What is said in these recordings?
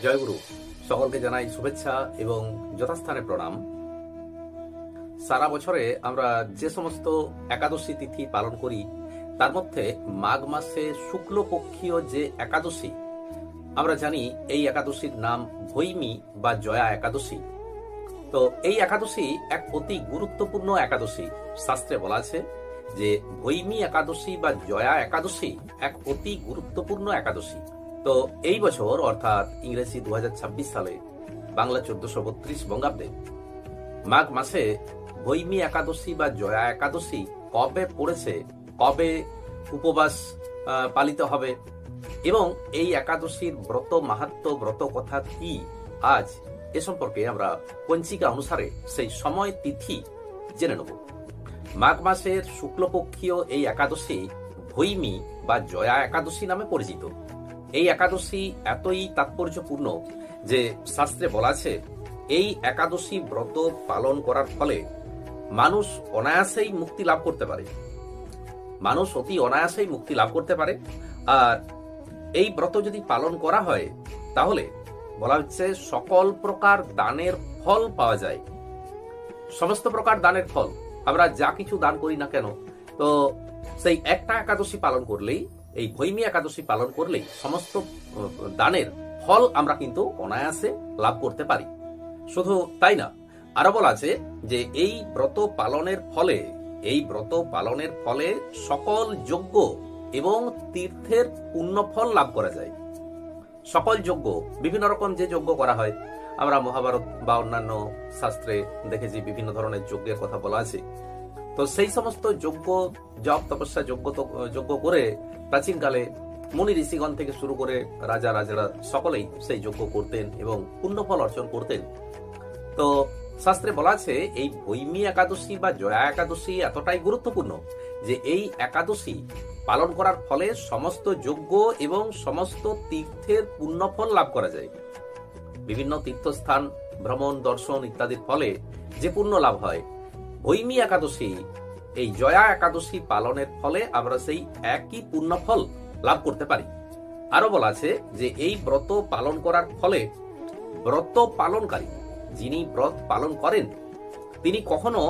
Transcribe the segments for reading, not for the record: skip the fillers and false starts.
জয়গুরু। সকলকে জানাই শুভেচ্ছা এবং যথাস্থানে প্রণাম। সারা বছরে আমরা যে সমস্ত একাদশী তিথি পালন করি তার মধ্যে মাঘ মাসে শুক্লপক্ষীয় যে একাদশী আমরা জানি, এই একাদশীর নাম ভৈমী বা জয়া একাদশী। তো এই একাদশী এক অতি গুরুত্বপূর্ণ একাদশী। শাস্ত্রে বলা আছে যে ভৈমী একাদশী বা জয়া একাদশী এক অতি গুরুত্বপূর্ণ একাদশী। তো এই বছর অর্থাৎ ইংরেজি 2026 সালে বাংলা 1432 বঙ্গাব্দে মাঘ মাসে ভৈমী একাদশী বা জয়া একাদশী কবে পড়েছে, কবে উপবাস পালিত হবে এবং এই একাদশীর ব্রত মাহাত্ম্য, ব্রত কথা কি আজ এ সম্পর্কে আমরা পঞ্জিকা অনুসারে সেই সময় তিথি জেনে নেব। মাঘ মাসের শুক্লপক্ষীয় এই একাদশী ভৈমী বা জয়া একাদশী নামে পরিচিত। এই একাদশী এতই তাৎপর্যপূর্ণ যে শাস্ত্রে বলা আছে এই একাদশী ব্রত পালন করার ফলে মানুষ অনায়াসেই মুক্তি লাভ করতে পারে। মানুষ অতি অনায়াসেই মুক্তি লাভ করতে পারে। আর এই ব্রত যদি পালন করা হয় তাহলে বলা হচ্ছে সকল প্রকার দানের ফল পাওয়া যায়। সমস্ত প্রকার দানের ফল, আমরা যা কিছু দান করি না কেন, তো সেই একটা একাদশী পালন করলেই, এই ভৈমী একাদশী পালন করলেই সমস্ত দানের ফল আমরা কিন্তু অনায়াসে লাভ করতে পারি। শুধু তাই না, আরো বলা আছে যে এই ব্রত পালনের ফলে সকল যজ্ঞ এবং তীর্থের পুণ্যফল লাভ করা যায়। সকল যজ্ঞ, বিভিন্ন রকম যে যজ্ঞ করা হয়, আমরা মহাভারত বা অন্যান্য শাস্ত্রে দেখেছি বিভিন্ন ধরনের যজ্ঞের কথা বলা আছে। তো সেই সমস্ত যজ্ঞ, জপ তপস্যা যজ্ঞ করে প্রাচীনকালে মুনি ঋষিগণ থেকে শুরু করে রাজারা সকলেই সেই যজ্ঞ করতেন এবং পুণ্যফল অর্জন করতেন। তো শাস্ত্রে বলা আছে এই ভৈমী একাদশী বা জয়া একাদশী এতটাই গুরুত্বপূর্ণ যে এই একাদশী পালন করার ফলে সমস্ত যজ্ঞ এবং সমস্ত তীর্থের পুণ্যফল লাভ করা যায়। বিভিন্ন তীর্থস্থান ভ্রমণ, দর্শন ইত্যাদির ফলে যে পুণ্য লাভ হয়, ভৈমী একাদশী, এই জয়া একাদশী পালনের ফলে আমরা সেই একই পুণ্যফল লাভ করতে পারি। আরো বলা আছে যে এই ব্রত পালন করার ফলে ব্রত পালনকারী, যিনি ব্রত পালন করেন, তিনি কখনো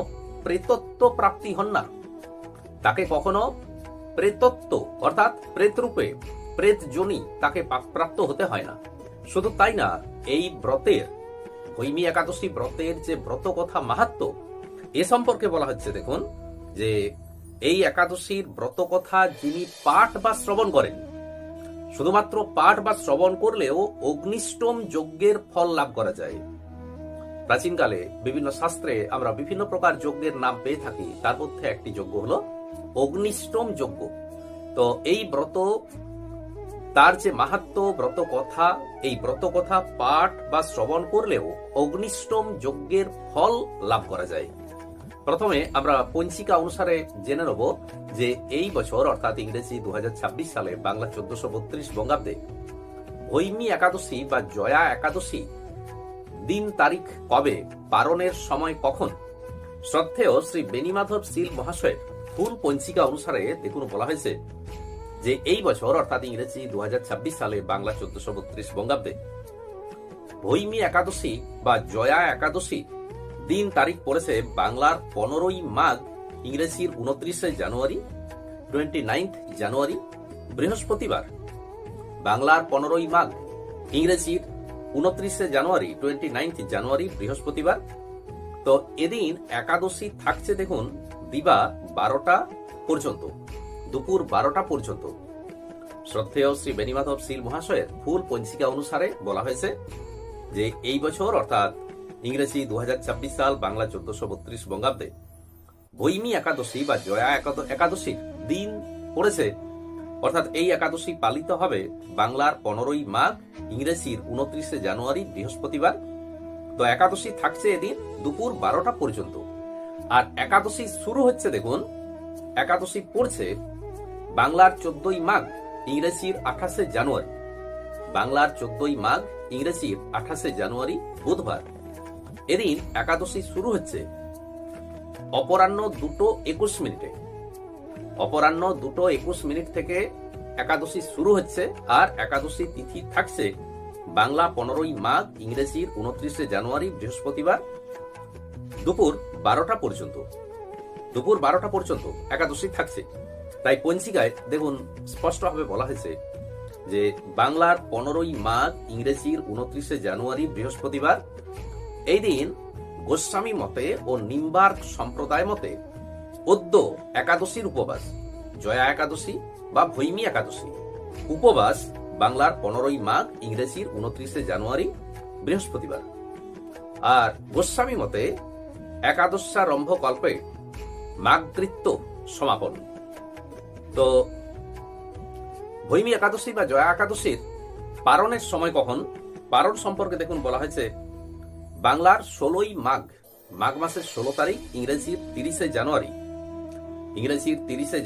প্রেতত্ব প্রাপ্তি হন না। তাকে কখনো প্রেতত্ব অর্থাৎ প্রেতরূপে, প্রেত যোনি তাকে প্রাপ্ত হতে হয় না। শুধু তাই না, এই ব্রতের, ভৈমী একাদশী ব্রতের যে ব্রত কথা মাহাত্ম্য, এ সম্পর্কে বলা হচ্ছে দেখুন যে এই একাদশীর ব্রত কথা যিনি পাঠ বা শ্রবণ করেন, শুধুমাত্র পাঠ বা শ্রবণ করলেও অগ্নিষ্টম যজ্ঞের ফল লাভ করা যায়। প্রাচীনকালে বিভিন্ন শাস্ত্রে আমরা বিভিন্ন প্রকার যজ্ঞের নাম পেয়ে থাকি, তার মধ্যে একটি যজ্ঞ হলো অগ্নিষ্টম যজ্ঞ। তো এই ব্রত, তার যে মাহাত্ম্য, ব্রত কথা, এই ব্রত কথা পাঠ বা শ্রবণ করলেও অগ্নিষ্টম যজ্ঞের ফল লাভ করা যায়। প্রথমে আমরা পঞ্জিকা অনুসারে জেনে নেব যে এই বছর অর্থাৎ ইংরেজি 2026 সালে বাংলা 1432 বঙ্গাব্দে ভৈমী একাদশী বা জয়া একাদশী দিন তারিখ কবে, পালনের সময় কখন। শ্রদ্ধেয় শ্রী বেণীমাধব শীল মহাশয়ের ফুল পঞ্জিকা অনুসারে দেখুন বলা হয়েছে যে এই বছর অর্থাৎ ইংরেজি 2026 সালে বাংলা 1432 বঙ্গাব্দে ভৈমী একাদশী বা জয়া একাদশী দিন তারিখ পড়েছে বাংলার 15ই মাঘ, ইংরেজির 29 জানুয়ারি, 29 জানুয়ারি বৃহস্পতিবার। বাংলার 15ই মাঘ, ইংরেজির 29 জানুয়ারি, 29 জানুয়ারি বৃহস্পতিবার। তো এদিন একাদশী থাকছে দেখুন দিবা 12টা পর্যন্ত, দুপুর 12টা পর্যন্ত। শ্রদ্ধেয় শ্রী বেণীমাধব শীল মহাশয়ের ফুল পঞ্জিকা অনুসারে বলা হয়েছে যে এই বছর অর্থাৎ ইংরেজি 2026 সাল বাংলা 1432 বঙ্গাব্দে ভৈমী একাদশী বা জয়া একাদশীর দিন পড়েছে, অর্থাৎ এই একাদশী পালিত হবে বাংলার 15ই মাঘ, ইংরেজির 29 জানুয়ারি বৃহস্পতিবার। তো একাদশী থাকছে এদিন দুপুর 12টা পর্যন্ত। আর একাদশী শুরু হচ্ছে দেখুন, একাদশী পড়ছে বাংলার 14ই মাঘ, ইংরেজির 28 জানুয়ারি। বাংলার 14ই মাঘ, ইংরেজির 28 জানুয়ারি বুধবার। এদিন একাদশী শুরু হচ্ছে অপরাহ্ন 2:21 মিনিটে। অপরাহ্ন 2:21 মিনিট থেকে একাদশী শুরু হচ্ছে আর একাদশী তিথি থাকছে বাংলা 15ই মাঘ, ইংরেজির 29শে জানুয়ারি বৃহস্পতিবার দুপুর 12টা পর্যন্ত একাদশী থাকছে। তাই পঞ্জিকায় দেখুন স্পষ্টভাবে বলা হয়েছে যে বাংলার 15ই মাঘ, ইংরেজির 29শে জানুয়ারি বৃহস্পতিবার, এই দিন গোস্বামী মতে ও নিম্বার্ক সম্প্রদায় মতে অদ্য একাদশীর উপবাস, জয়া একাদশী বা ভৈমী একাদশী উপবাস বাংলার 15ই মাঘ, ইংরেজির 29শে জানুয়ারি বৃহস্পতিবার। আর গোস্বামী মতে একাদশারম্ভ কল্পে মাঘৃত্য সমাপন। তো ভৈমী একাদশী বা জয়া একাদশীর পারণের সময় কখন? পারণ সম্পর্কে দেখুন বলা হয়েছে বাংলার 16ই মাঘ, মাঘ মাসের 16 তারিখ, ইংরেজির 30শে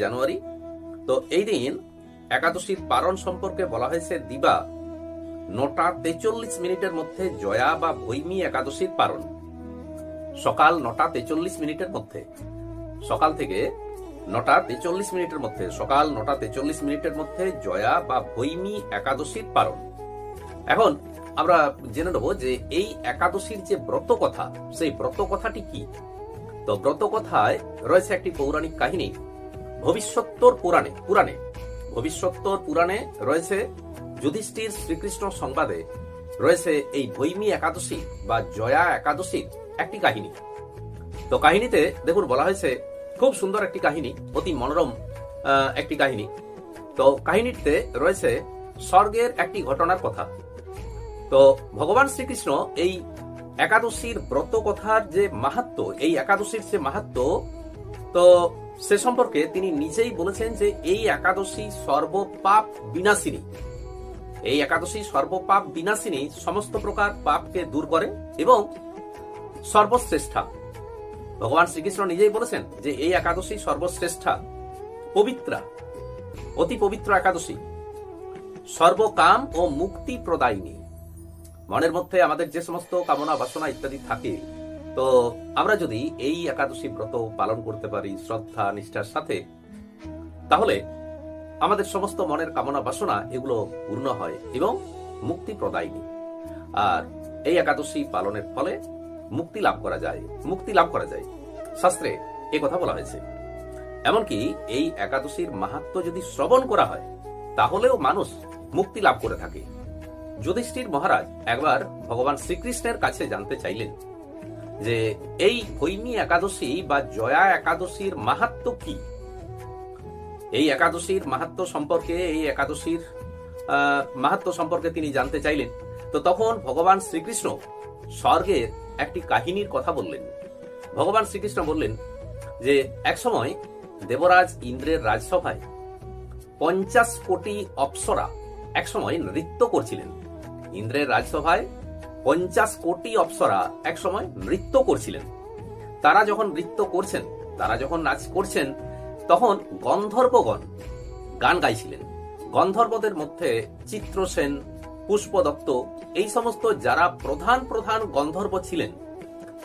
জানুয়ারি। তো এই দিন একাদশীর পারণ সম্পর্কে বলা হয়েছে দিবা 9টা 43 মিনিটের মধ্যে জয়া বা ভৈমী একাদশীর পারণ। সকাল 9টা 43 মিনিটের মধ্যে, সকাল থেকে 9টা 43 মিনিটের মধ্যে, সকাল 9টা 43 মিনিটের মধ্যে জয়া বা ভৈমী একাদশীর পারণ। এখন আমরা জেনে নেব যে এই একাদশীর যে ব্রত কথা, সেই ব্রত কথাটি কি। তো ব্রত কথায় রয়েছে একটি পৌরাণিক কাহিনী। ভবিষ্যত্তর পুরাণে রয়েছে যুধিষ্ঠির শ্রীকৃষ্ণ সংবাদে রয়েছে এই ভৈমী একাদশী বা জয়া একাদশীর একটি কাহিনী। তো কাহিনীতে দেখুন বলা হয়েছে, খুব সুন্দর একটি কাহিনী, অতি মনোরম একটি কাহিনী। তো কাহিনীতে রয়েছে স্বর্গের একটি ঘটনার কথা। তো ভগবান শ্রীকৃষ্ণ এই একাদশীর ব্রত কথার যে মাহাত্ম্য, এই একাদশীর যে মাহাত্ম্য, তো সে সম্পর্কে তিনি নিজেই বলেছেন যে এই একাদশী সর্বপাপ বিনাশিনী। এই একাদশী সর্বপাপ বিনাশিনী, সমস্ত প্রকার পাপকে দূর করে এবং সর্বশ্রেষ্ঠা। ভগবান শ্রীকৃষ্ণ নিজেই বলেছেন যে এই একাদশী সর্বশ্রেষ্ঠা, পবিত্রা, অতি পবিত্র একাদশী, সর্বকাম ও মুক্তি প্রদায়িনী। মনের মধ্যে আমাদের যে সমস্ত কামনা বাসনা ইত্যাদি থাকে, তো আমরা যদি এই একাদশী ব্রত পালন করতে পারি শ্রদ্ধা নিষ্ঠার সাথে, তাহলে আমাদের সমস্ত মনের কামনা বাসনা এগুলো পূর্ণ হয় এবং মুক্তি প্রদায়িনী। আর এই একাদশী পালনের ফলে মুক্তি লাভ করা যায়। শাস্ত্রে এ কথা বলা হয়েছে। এমনকি এই একাদশীর মাহাত্ম্য যদি শ্রবণ করা হয় তাহলেও মানুষ মুক্তি লাভ করে থাকে। যুধিষ্ঠির মহারাজ একবার ভগবান শ্রীকৃষ্ণের কাছে জানতে চাইলেন যে এই ভৈমী একাদশী বা জয়া একাদশীর মাহাত্ম্য কি। এই একাদশীর মাহাত্ম্য সম্পর্কে তিনি জানতে চাইলেন। তো তখন ভগবান শ্রীকৃষ্ণ স্বর্গের একটি কাহিনীর কথা বললেন। ভগবান শ্রীকৃষ্ণ বললেন যে একসময় দেবরাজ ইন্দ্রের রাজসভায় 50 কোটি অপ্সরা একসময় নৃত্য করছিলেন। ইন্দ্রের রাজসভায় 50 কোটি অপ্সরা একসময় নৃত্য করছিলেন। তারা যখন নৃত্য করছেন, তারা যখন নাচ করছেন, তখন গন্ধর্বগণ গান গাইছিলেন। গন্ধর্বদের মধ্যে চিত্রসেন, পুষ্পদত্ত, এই সমস্ত যারা প্রধান প্রধান গন্ধর্ব ছিলেন,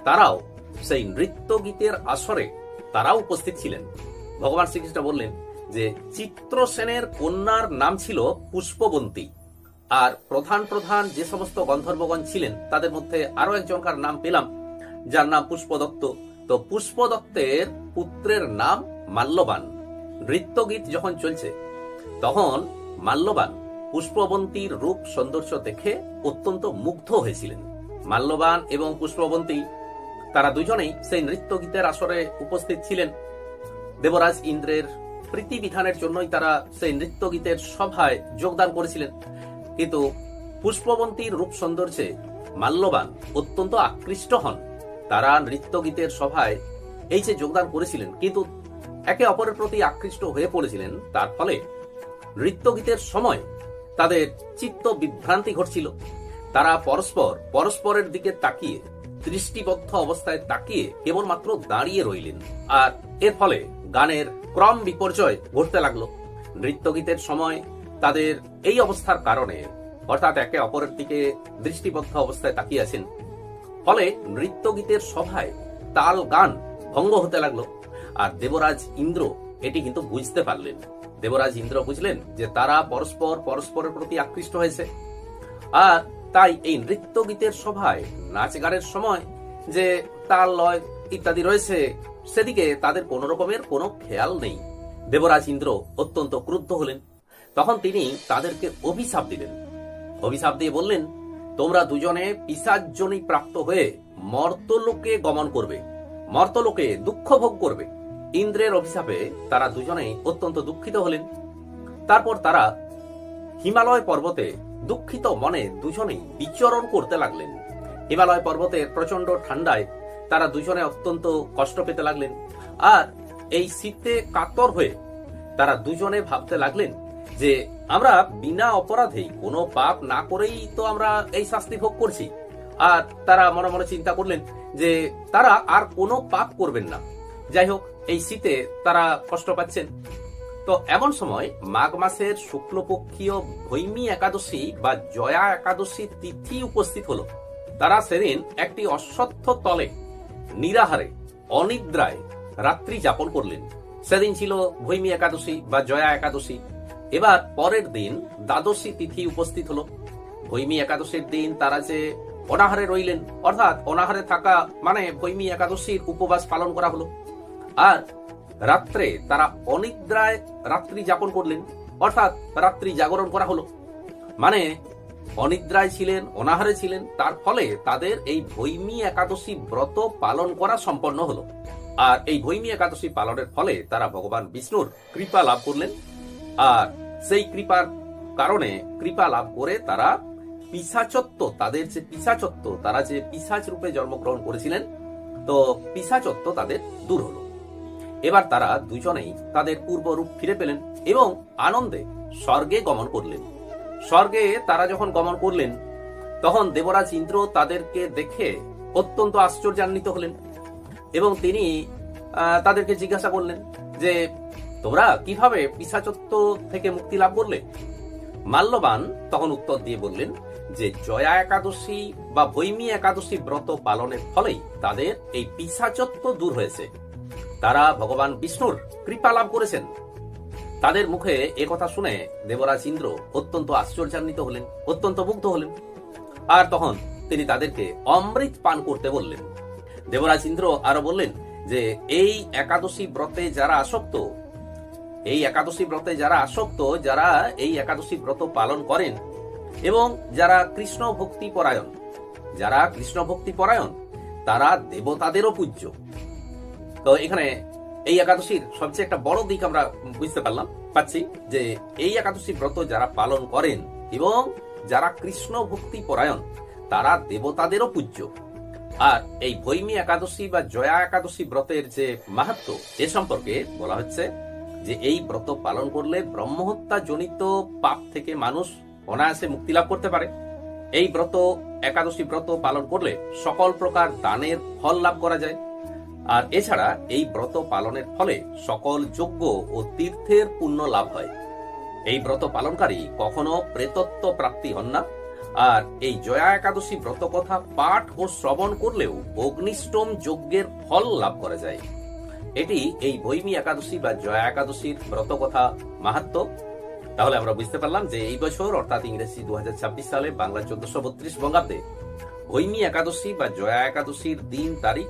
তারাও সেই নৃত্য গীতের আসরে তারাও উপস্থিত ছিলেন। ভগবান শ্রীকৃষ্ণ বললেন যে চিত্রসেনের কন্যার নাম ছিল পুষ্পবন্তী। আর প্রধান প্রধান যে সমস্ত গন্ধর্বগণ ছিলেন তাদের মধ্যে আরো একজনকার নাম পেলাম, যার নাম পুষ্পদত্ত। তো পুষ্পদত্তের পুত্রের নাম মাল্যবান। নৃত্যগীত যখন চলছে তখন মাল্যবান পুষ্পবন্তীর রূপ সৌন্দর্য দেখে অত্যন্ত মুগ্ধ হয়েছিলেন। মাল্যবান এবং পুষ্পবন্তী তারা দুজনেই সেই নৃত্য গীতের আসরে উপস্থিত ছিলেন। দেবরাজ ইন্দ্রের প্রীতি বিধানের জন্যই তারা সেই নৃত্য গীতের সভায় যোগদান করেছিলেন। কিন্তু পুষ্পবন্তীর রূপ সৌন্দর্যে মাল্যবান অত্যন্ত আকৃষ্ট হন। তারা নৃত্য গীতের সভায় এই যে যোগদান করেছিলেন, কিন্তু একে অপরের প্রতি আকৃষ্ট হয়ে পড়েছিলেন। তার ফলে নৃত্য গীতের সময় তাদের চিত্ত বিভ্রান্তি ঘটছিল। তারা পরস্পরের দিকে তাকিয়ে, দৃষ্টিবদ্ধ অবস্থায় তাকিয়ে কেবলমাত্র দাঁড়িয়ে রইলেন। আর এর ফলে গানের ক্রম বিপর্যয় ঘটতে লাগলো। নৃত্য গীতের সময় তাদের এই অবস্থার কারণে, অর্থাৎ একে অপরের দিকে দৃষ্টিবদ্ধ অবস্থায় তাকিয়ে আছেন, ফলে নৃত্য গীতের সভায় তাল গান ভঙ্গ হতে লাগলো। আর দেবরাজ ইন্দ্র এটি কিন্তু বুঝতে পারলেন। দেবরাজ ইন্দ্র বুঝলেন যে তারা পরস্পরের প্রতি আকৃষ্ট হয়েছে। আর তাই এই নৃত্য গীতের সভায় নাচ গানের সময় যে তাল লয় ইত্যাদি রয়েছে সেদিকে তাদের কোন রকমের কোনো খেয়াল নেই। দেবরাজ ইন্দ্র অত্যন্ত ক্রুদ্ধ হলেন। তখন তিনি তাদেরকে অভিশাপ দিলেন। অভিশাপ দিয়ে বললেন, তোমরা দুজনে পিশাচজনী প্রাপ্ত হয়ে মর্তলোকে গমন করবে, মর্তলোকে দুঃখ ভোগ করবে। ইন্দ্রের অভিশাপে তারা দুজনেই অত্যন্ত দুঃখিত হলেন। তারপর তারা হিমালয় পর্বতে দুঃখিত মনে দুজনেই বিচরণ করতে লাগলেন। হিমালয় পর্বতের প্রচন্ড ঠান্ডায় তারা দুজনে অত্যন্ত কষ্ট পেতে লাগলেন। আর এই শীতে কাতর হয়ে তারা দুজনে ভাবতে লাগলেন যে আমরা বিনা অপরাধেই কোনো পাপ না করেই তো আমরা এই শাস্তি ভোগ করছি। আর তারা মনে মনে চিন্তা করলেন যে তারা আর কোনো পাপ করবেন না। যাই হোক, এই শীতে তারা কষ্ট পাচ্ছেন। তো এমন সময় মাঘ মাসের শুক্লপক্ষীয় ভৈমী একাদশী বা জয়া একাদশী তিথি উপস্থিত হলো। তারা সেদিন একটি অশ্বত্থ তলে নিরাহারে অনিদ্রায় রাত্রি যাপন করলেন। সেদিন ছিল ভৈমী একাদশী বা জয়া একাদশী। এবার পরের দিন দ্বাদশী তিথি উপস্থিত হলো। ভৈমী একাদশীর দিন তারা যে অনাহারে রইলেন, অর্থাৎ অনাহারে থাকা মানে ভৈমী একাদশীর উপবাস পালন করা হলো। আর রাত্রে তারা অনিদ্রায় রাত্রি যাপন করলেন, অর্থাৎ রাত্রি জাগরণ করা হলো। মানে অনিদ্রায় ছিলেন, অনাহারে ছিলেন, তার ফলে তাদের এই ভৈমী একাদশী ব্রত পালন করা সম্পন্ন হলো। আর এই ভৈমী একাদশী পালনের ফলে তারা ভগবান বিষ্ণুর কৃপা লাভ করলেন। আর সেই কৃপার কারণে কৃপা লাভ করে তারা পিশাচত্ব, তাদের যে পিশাচত্ব, তারা যে পিশাচ রূপে জন্মগ্রহণ করেছিলেন, তো পিশাচত্ব তাদের দূর হলো। এবার তারা দুজনেই তাদের পূর্ব রূপ ফিরে পেলেন এবং আনন্দে স্বর্গে গমন করলেন। স্বর্গে তারা যখন গমন করলেন তখন দেবরাজ ইন্দ্র তাদেরকে দেখে অত্যন্ত আশ্চর্যান্বিত হলেন এবং তিনি তাদেরকে জিজ্ঞাসা করলেন যে তোমরা কিভাবে পিশাচত্ব থেকে মুক্তি লাভ করলে? মাল্যবান তখন উত্তর দিয়ে বললেন যে জয়া একাদশী বা ভৈমী একাদশী ব্রত পালনের ফলেই তাদের এই পিশাচত্ব দূর হয়েছে। তারা ভগবান বিষ্ণুর কৃপা লাভ করেছেন। তাদের মুখে একথা শুনে দেবরাজ ইন্দ্র অত্যন্ত আশ্চর্যান্বিত হলেন, অত্যন্ত মুগ্ধ হলেন। আর তখন তিনি তাদেরকে অমৃত পান করতে বললেন। দেবরাজ ইন্দ্র আরো বললেন যে এই একাদশী ব্রতে যারা আসক্ত, এই একাদশী ব্রতে যারা আসক্ত, যারা এই একাদশী ব্রত পালন করেন এবং যারা কৃষ্ণ ভক্তি পরায়ণ, যারা কৃষ্ণ ভক্তি পরায়ণ তারা দেবতাদেরও পূজ্য। তো এখানে এই একাদশীর সবচেয়ে একটা বড় দিক আমরা বুঝতে পাচ্ছি যে এই একাদশী ব্রত যারা পালন করেন এবং যারা কৃষ্ণ ভক্তি পরায়ণ তারা দেবতাদেরও পূজ্য। আর এই ভৈমী একাদশী বা জয়া একাদশী ব্রতের যে মাহাত্ম্য এ সম্পর্কে বলা হচ্ছে যে এই ব্রত পালন করলে ব্রহ্মহত্যা জনিত পাপ থেকে মানুষ অনায়াসে মুক্তি লাভ করতে পারে। এই ব্রত একাদশী ব্রত পালন করলে সকল প্রকার দানের ফল লাভ করা যায়। আর এছাড়া এই ব্রত পালনের ফলে সকল যজ্ঞ ও তীর্থের পুণ্য লাভ হয়। এই ব্রত পালনকারী কখনো প্রেতত্ব প্রাপ্তি হন না। আর এই জয়া একাদশী ব্রত কথা পাঠ ও শ্রবণ করলেও অগ্নিষ্টম যজ্ঞের ফল লাভ করা যায়। এটি এই ভৈমী একাদশী বা জয়া একাদশীর ব্রত কথা মাহাত্ম্য। তাহলে আমরা বুঝতে পারলাম যে এই বছর অর্থাৎ ইংরেজি 2026 সালে বাংলা 1432 বঙ্গাব্দে ভৈমী একাদশী বা জয়া একাদশীর দিন তারিখ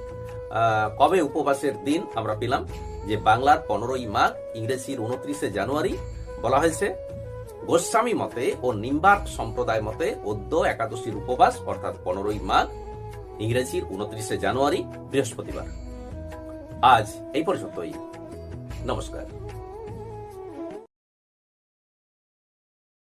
কবে উপবাসের দিন আমরা পেলাম যে বাংলার 15ই মাঘ, ইংরেজির 29শে জানুয়ারি। বলা হয়েছে গোস্বামী মতে ও নিম্বার্ক সম্প্রদায় মতে অদ্য একাদশীর উপবাস অর্থাৎ 15ই মাঘ, ইংরেজির 29শে জানুয়ারি, বৃহস্পতিবার। আজ এই পর্যন্তই। নমস্কার।